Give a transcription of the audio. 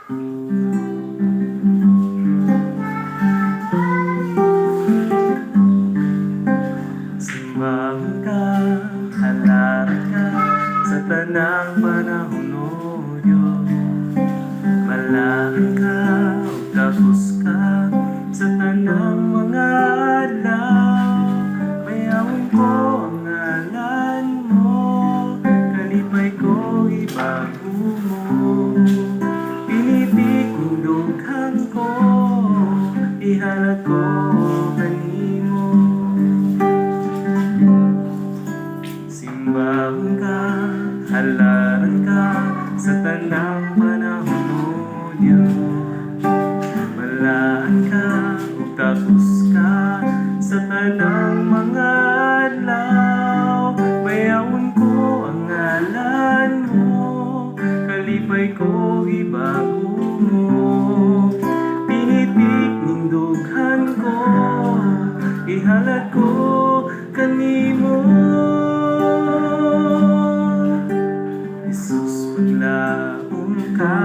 Simbahan ka, halaran ka sa tanang panahon o Diyos. Malahan ka, ug tapos ka sa tanang mga adlaw. Mayawon ko ang ngalan mo, kalipay ko ibago mo. Pinitik ng dughang ko, ihalad ko kanimo. Simbahan ka, halaran ka sa tanang panahon o Diyos. Malaan ka, ug tapos ka sa tanang mga adlaw. Mayawon ko ang ngalan mo, kalipay ko ibago mo. Pinitik ning dughan ko, ihalad ko kanimo. Jesus, paglaom ka